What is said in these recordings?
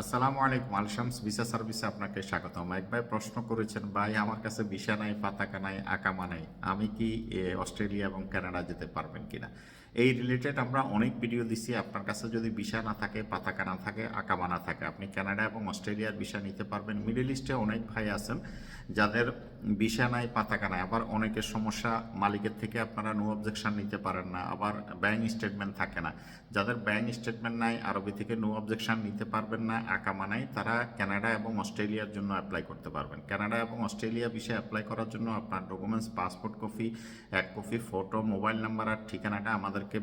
আসসালামু আলাইকুম। আলশামস ভিসা সার্ভিসে আপনাকে স্বাগতম। এক ভাই প্রশ্ন করেছেন, ভাই আমার কাছে ভিসা নাই, পতাকা নাই, আকামা নাই, আমি কি অস্ট্রেলিয়া এবং কানাডা যেতে পারবেন কিনা? এই রিলেটেড আমরা অনেক ভিডিও দিছি। আপনার কাছে যদি ভিসা না থাকে, পতাকা না থাকে, আকামা না থাকে, আপনি কানাডা এবং অস্ট্রেলিয়ার ভিসা নিতে পারবেন। মিডল ইস্টে অনেক ভাই আছেন যাদের ভিসা নাই, পতাকা নাই। আবার অনেকের সমস্যা, মালিকের থেকে আপনারা নো অবজেকশন নিতে পারেন না, আবার ব্যাংক স্টেটমেন্ট থাকে না। যাদের ব্যাংক স্টেটমেন্ট নাই, আরবি থেকে নো অবজেকশন নিতে পারবেন না, আকামা নাই, তারা কানাডা এবং অস্ট্রেলিয়ার জন্য অ্যাপ্লাই করতে পারবেন। কানাডা এবং অস্ট্রেলিয়া বিষয়ে অ্যাপ্লাই করার জন্য আপনার ডকুমেন্টস, পাসপোর্ট কপি, এক কপি ফটো, মোবাইল নাম্বার আর ঠিকানাটা আমাদেরকে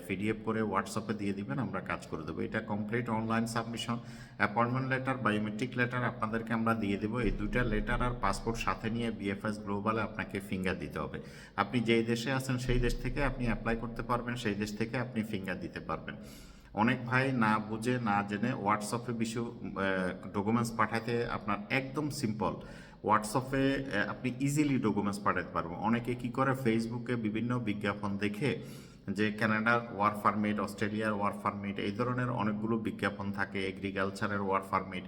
পিডিএফ করে হোয়াটসঅ্যাপে দিয়ে দিবেন, আমরা কাজ করে দেবো। এটা complete online submission. Appointment letter, biometric letter আপনাদেরকে আমরা দিয়ে দেবো। এই দুইটা লেটার আর পাসপোর্ট সাথে নিয়ে বিএফএস গ্লোবালে আপনাকে ফিঙ্গার দিতে হবে। আপনি যেই দেশে আছেন সেই দেশ থেকে আপনি অ্যাপ্লাই করতে পারবেন, সেই দেশ থেকে আপনি ফিঙ্গার দিতে পারবেন। অনেক ভাই না বুঝে না জেনে হোয়াটসঅ্যাপে কিছু ডকুমেন্টস পাঠাতে, আপনার একদম সিম্পল হোয়াটসঅ্যাপে আপনি ইজিলি ডকুমেন্টস পাঠাতে পারবেন। অনেকে কি করে, ফেসবুকে বিভিন্ন বিজ্ঞাপন দেখে যে কানাডার ওয়ার্ক পারমিট, অস্ট্রেলিয়ার ওয়ার্ক পারমিট, এই ধরনের অনেকগুলো বিজ্ঞাপন থাকে, এগ্রিকালচারের ওয়ার্ক পারমিট,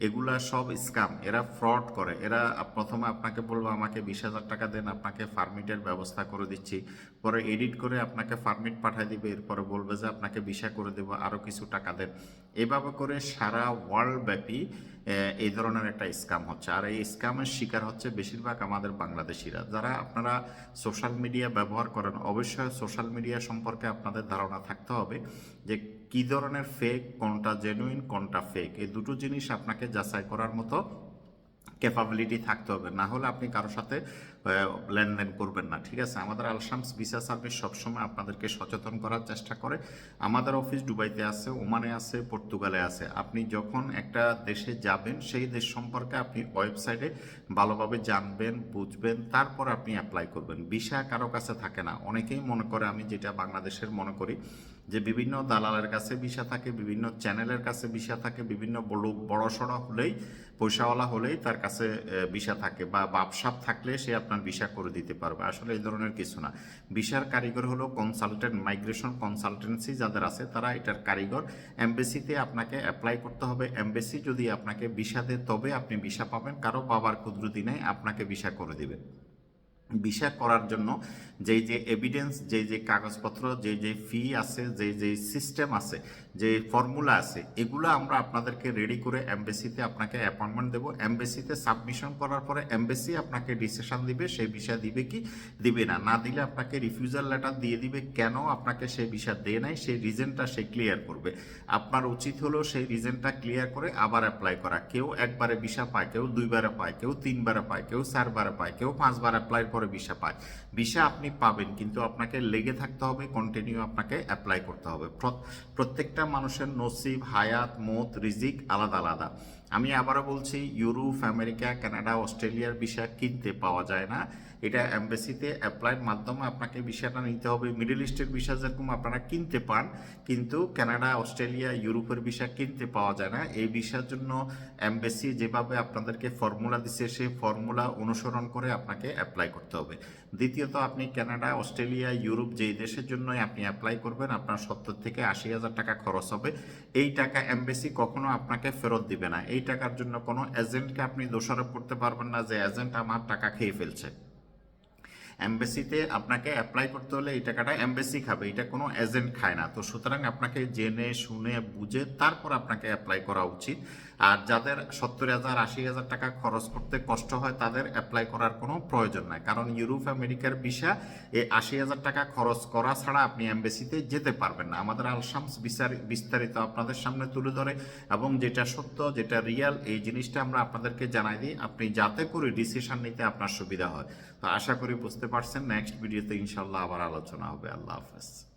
এগুলা সব স্ক্যাম। এরা ফ্রড করে। এরা প্রথমে আপনাকে বলবো আমাকে 20,000 টাকা দেন, আপনাকে পারমিটের ব্যবস্থা করে দিচ্ছি, পরে এডিট করে আপনাকে পারমিট পাঠিয়ে দিবে, এরপরে বলবে যে আপনাকে ভিসা করে দেবো, আরও কিছু টাকা দেন। এভাবে করে সারা ওয়ার্ল্ড ব্যাপী এই ধরনের একটা স্ক্যাম হচ্ছে। আর এই স্ক্যামের শিকার হচ্ছে বেশিরভাগ আমাদের বাংলাদেশিরা। যারা আপনারা সোশ্যাল মিডিয়া ব্যবহার করেন, অবশ্যই সোশ্যাল মিডিয়া সম্পর্কে আপনাদের ধারণা থাকতে হবে যে কী ধরনের ফেক, কোনটা জেনুইন, কোনটা ফেক। এই দুটো জিনিস আপনাকে যাচাই করার মতো ক্যাপাবিলিটি থাকতে হবে, না হলে আপনি কারোর সাথে লেনদেন করবেন না। ঠিক আছে? আমাদের আলশামস ভিসা সার্ভিস সবসময় আপনাদেরকে সচেতন করার চেষ্টা করে। আমাদের অফিস দুবাইতে আছে, ওমানে আছে, পর্তুগালে আছে। আপনি যখন একটা দেশে যাবেন, সেই দেশ সম্পর্কে আপনি ওয়েবসাইটে ভালোভাবে জানবেন, বুঝবেন, তারপর আপনি অ্যাপ্লাই করবেন। ভিসা কারো কাছে থাকে না। অনেকেই মনে করে, আমি যেটা বাংলাদেশের মনে করি, যে বিভিন্ন দালালের কাছে ভিসা থাকে, বিভিন্ন চ্যানেলের কাছে ভিসা থাকে, বিভিন্ন বড় সড়ো হলেই, পয়সাওয়ালা হলেই তার কাছে ভিসা থাকে, বা ব্যবসা থাকলে সে আপনার ভিসা করে দিতে পারবে। আসলে এই ধরনের কিছু না। ভিসার কারিগর হলো কনসালটেন্ট, মাইগ্রেশন কনসালটেন্সি যাদের আছে তারা এটার কারিগর। এমবেসিতে আপনাকে অ্যাপ্লাই করতে হবে। এমবেসি যদি আপনাকে ভিসা দেয় তবে আপনি ভিসা পাবেন। কারো বাবার কুদরতি নেই, আপনাকে ভিসা করে দিবে। ভিসা করার জন্য যেই যে এভিডেন্স, যেই যে কাগজপত্র, যেই যে ফি আছে, যেই যে সিস্টেম আছে, যে ফর্মুলা আছে, এগুলো আমরা আপনাদেরকে রেডি করে এমবেসিতে আপনাকে অ্যাপয়েন্টমেন্ট দেবো। এমবেসিতে সাবমিশন করার পরে এমবেসি আপনাকে ডিসিশন দিবে সে ভিসা দিবে কি দিবে না। না দিলে আপনাকে রিফিউজাল লেটার দিয়ে দিবে, কেন আপনাকে সে ভিসা দেয় নাই সেই রিজনটা সে ক্লিয়ার করবে। আপনার উচিত হলো সেই রিজনটা ক্লিয়ার করে আবার অ্যাপ্লাই করা। কেউ একবারে ভিসা পায়, কেউ দুইবারে পায়, কেউ তিনবারে পায়, কেউ চারবারে পায়, কেউ পাঁচবার অ্যাপ্লাই করে ভিসা পায়। ভিসা আপনি পাবেন, কিন্তু আপনাকে লেগে থাকতে হবে, কন্টিনিউ আপনাকে অ্যাপ্লাই করতে হবে। প্রত্যেকটা মানুষের নসিব, হায়াত, মত, রিজিক আলাদা আলাদা। আমি আবারও বলছি, ইউরোপ, আমেরিকা, কানাডা, অস্ট্রেলিয়ার ভিসা কিনতে পাওয়া যায় না। এটা এমবেসিতে অ্যাপ্লাইয়ের মাধ্যমে আপনাকে ভিসাটা নিতে হবে। মিডল ইস্টের ভিসা যেরকম আপনারা কিনতে পান, কিন্তু কানাডা, অস্ট্রেলিয়া, ইউরোপের ভিসা কিনতে পাওয়া যায় না। এই ভিসার জন্য এমবেসি যেভাবে আপনাদেরকে ফর্মুলা দিচ্ছে, সেই ফর্মুলা অনুসরণ করে আপনাকে অ্যাপ্লাই করতে হবে। দ্বিতীয়ত, আপনি কানাডা, অস্ট্রেলিয়া, ইউরোপ যেই দেশের জন্যই আপনি অ্যাপ্লাই করবেন, আপনার 70 থেকে 80,000 টাকা খরচ হবে। এই টাকা এমবেসি কখনো আপনাকে ফেরত দিবে না। এই টাকার জন্য কোনো এজেন্টকে আপনি দোষারোপ করতে পারবেন না যে এজেন্ট আমার টাকা খেয়ে ফেলছে। এমবেসিতে আপনাকে অ্যাপ্লাই করতে হলে এই টাকাটা এমবেসি খাবে, এটা কোনো এজেন্ট খায় না। তো সুতরাং আপনাকে জেনে শুনে বুঝে তারপর আপনাকে অ্যাপ্লাই করা উচিত। আর যাদের 70,000 80,000 টাকা খরচ করতে কষ্ট হয়, তাদের অ্যাপ্লাই করার কোনো প্রয়োজন নাই। কারণ ইউরোপ আমেরিকার ভিসা এই 80,000 টাকা খরচ করা ছাড়া আপনি এমবেসিতে যেতে পারবেন না। আমাদের আলশামস বিস্তারিত আপনাদের সামনে তুলে ধরে, এবং যেটা সত্য, যেটা রিয়াল, এই জিনিসটা আমরা আপনাদেরকে জানাই দিই, আপনি যাতে করে ডিসিশন নিতে আপনার সুবিধা হয়। তো আশা করি বুঝতে পারছেন। নেক্সট ভিডিওতে ইনশাল্লাহ আবার আলোচনা হবে। আল্লাহ হাফেজ।